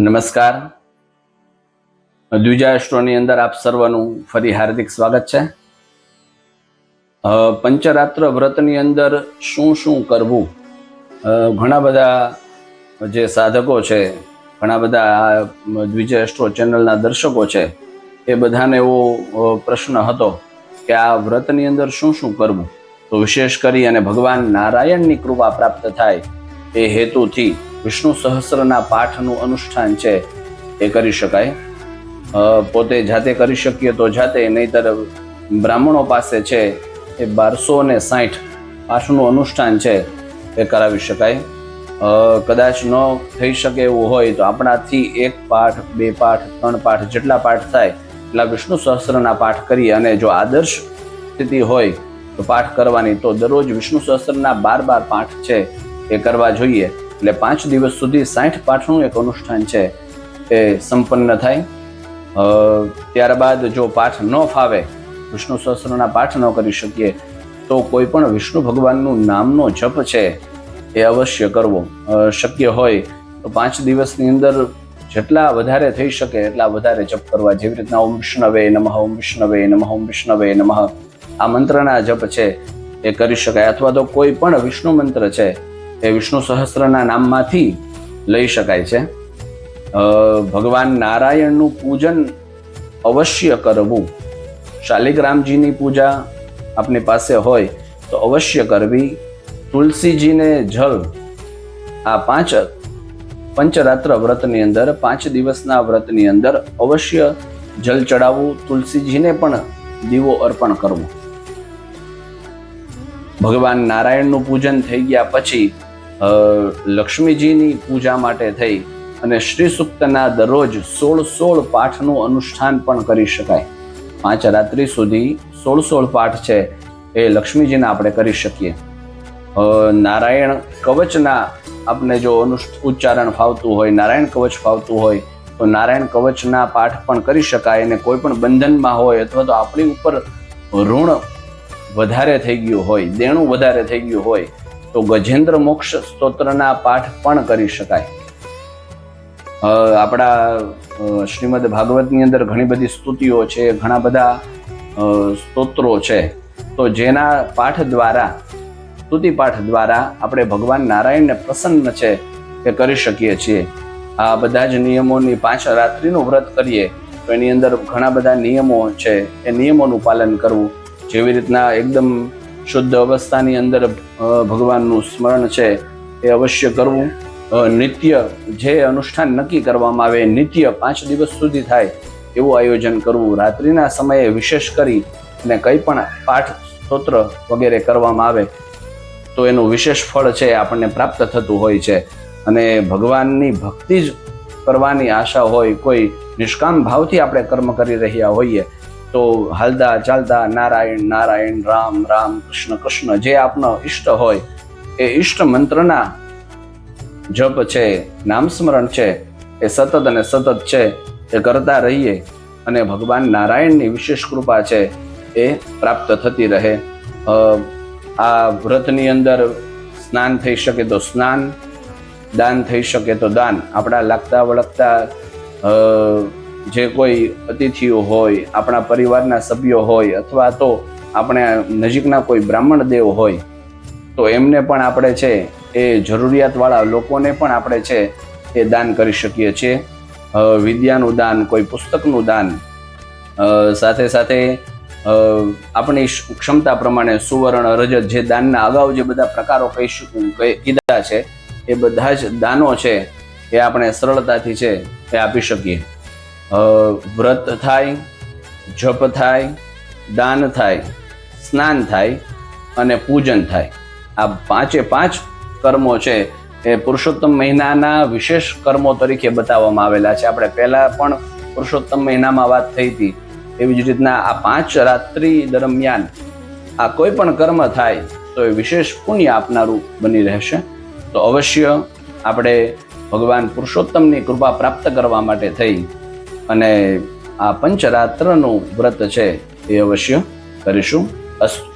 નમસ્કાર. દ્વિજાષ્ટ્રોની અંદર આપ સર્વનું ફરી હાર્દિક સ્વાગત છે. પંચરાત્ર વ્રતની અંદર શું શું કરવું, ઘણા બધા જે સાધકો છે, ઘણા બધા દ્વિજાષ્ટ્રો ચેનલના દર્શકો છે, એ બધાને એવો પ્રશ્ન હતો કે આ વ્રતની અંદર શું શું કરવું. તો વિશેષ કરી અને ભગવાન નારાયણની કૃપા પ્રાપ્ત થાય એ હેતુથી વિષ્ણુ સહસ્રના પાઠનું અનુષ્ઠાન છે એ કરી શકાય. પોતે જાતે કરી શકીએ તો જાતે, નહીતર બ્રાહ્મણો પાસે છે એ 1260 પાઠનું અનુષ્ઠાન છે એ કરાવી શકાય. કદાચ ન થઈ શકે એવું હોય તો આપણાથી 1 પાઠ 2 પાઠ 3 પાઠ જેટલા પાઠ થાય એટલા વિષ્ણુ સહસ્રના પાઠ કરીએ. અને જો આદર્શ સ્થિતિ હોય તો પાઠ કરવાની, તો દરરોજ વિષ્ણુ સહસ્રના 12 પાઠ છે એ કરવા જોઈએ. એટલે 5 દિવસ સુધી 60 પાઠનું એક અનુષ્ઠાન છે એ સંપન્ન થાય. ત્યારબાદ જો પાઠ ન ફાવે, વિષ્ણુ સહસ્રના પાઠ ન કરી શકીએ, તો કોઈ પણ વિષ્ણુ ભગવાનનું નામનો જપ છે એ અવશ્ય કરવો. શક્ય હોય તો 5 દિવસની અંદર જેટલા વધારે થઈ શકે એટલા વધારે જપ કરવા. જેવી રીતના ઓમ વિષ્ણવે નમઃ, ઓમ વિષ્ણવે નમઃ, ઓમ વિષ્ણવે નમઃ, આ મંત્રના જપ છે એ કરી શકાય. અથવા તો કોઈ પણ વિષ્ણુ મંત્ર છે એ વિષ્ણુ સહસ્રના નામમાંથી લઈ શકાય છે. ભગવાન નારાયણનું પૂજન અવશ્ય કરવું. શાલિગ્રામજીની પૂજા આપની પાસે હોય તો અવશ્ય કરવી. તુલસીજીને જલ, આ પંચરાત્ર વ્રતની અંદર, 5 દિવસના વ્રતની અંદર અવશ્ય જલ ચડાવવું. તુલસીજીને પણ દીવો અર્પણ કરવો. ભગવાન નારાયણનું પૂજન થઈ ગયા પછી લક્ષ્મીજીની પૂજા માટે થઈ અને શ્રી સૂક્તના દરરોજ 16 પાઠનું અનુષ્ઠાન પણ કરી શકાય. 5 રાત્રિ સુધી 16 પાઠ છે એ લક્ષ્મીજીના આપણે કરી શકીએ. નારાયણ કવચના આપણે જો ઉચ્ચારણ ફાવતું હોય, નારાયણ કવચ ફાવતું હોય તો નારાયણ કવચના પાઠ પણ કરી શકાય. અને કોઈ પણ બંધનમાં હોય અથવા તો આપણી ઉપર ઋણ વધારે થઈ ગયું હોય, દેણું વધારે થઈ ગયું હોય, તો ગજેન્દ્ર મોક્ષ સ્તોત્રના પાઠ પણ કરી શકાય. આપણા શ્રીમદ ભાગવતની અંદર ઘણી બધી સ્તુતિઓ છે, ઘણા બધા સ્તોત્રો છે, તો જેના પાઠ દ્વારા, સ્તુતિ પાઠ દ્વારા આપણે ભગવાન નારાયણને પ્રસન્ન છે એ કરી શકીએ છીએ. આ બધા જ નિયમોની 5 રાત્રિનું વ્રત કરીએ તો એની અંદર ઘણા બધા નિયમો છે, એ નિયમોનું પાલન કરવું. જેવી રીતના એકદમ શુદ્ધ અવસ્થાની અંદર ભગવાનનું સ્મરણ છે એ અવશ્ય કરવું. નિત્ય જે અનુષ્ઠાન નક્કી કરવામાં આવે, નિત્ય 5 દિવસ સુધી થાય એવું આયોજન કરવું. રાત્રિના સમયે વિશેષ કરી અને કંઈ પણ પાઠ સ્તોત્ર વગેરે કરવામાં આવે તો એનું વિશેષ ફળ છે આપણને પ્રાપ્ત થતું હોય છે. અને ભગવાનની ભક્તિ જ કરવાની આશા હોય, કોઈ નિષ્કામ ભાવથી આપણે કર્મ કરી રહ્યા હોઈએ તો હાલતા ચાલતા નારાયણ નારાયણ, રામ રામ, કૃષ્ણ કૃષ્ણ, જે આપનો ઈષ્ટ હોય એ ઈષ્ટ મંત્રના જપ છે, નામ સ્મરણ છે એ સતત અને સતત છે એ કરતા રહીએ અને ભગવાન નારાયણની વિશેષ કૃપા છે એ પ્રાપ્ત થતી રહે. આ વ્રતની અંદર સ્નાન થઈ શકે તો સ્નાન, દાન થઈ શકે તો દાન. આપણા લાગતા વળગતા જે કોઈ અતિથિઓ હોય, આપણા પરિવારના સભ્યો હોય, અથવા તો આપણે નજીકના કોઈ બ્રાહ્મણ દેવ હોય તો એમને પણ આપણે છે એ જરૂરિયાતવાળા લોકોને પણ આપણે છે એ દાન કરી શકીએ છીએ. વિદ્યાનું દાન, કોઈ પુસ્તકનું દાન, સાથે સાથે આપણી ક્ષમતા પ્રમાણે સુવર્ણ, રજત, જે દાનના અગાઉ જે બધા પ્રકારો કીધા છે એ બધા જ દાનો છે એ આપણે સરળતાથી છે એ આપી શકીએ. વ્રત થાય, જપ થાય, દાન થાય, સ્નાન થાય અને પૂજન થાય. આ 5 કર્મો છે એ પુરુષોત્તમ મહિનાના વિશેષ કર્મો તરીકે બતાવવામાં આવેલા છે. આપણે પહેલા પણ પુરુષોત્તમ મહિનામાં વાત થઈ હતી, એવી જ રીતના આ 5 રાત્રિ દરમિયાન આ કોઈ પણ કર્મ થાય તો એ વિશેષ પુણ્ય આપનારું બની રહેશે. તો અવશ્ય આપણે ભગવાન પુરુષોત્તમની કૃપા પ્રાપ્ત કરવા માટે થઈ અને આ પંચરાત્રનું વ્રત છે એ અવશ્ય કરીશું. અસ્તુ.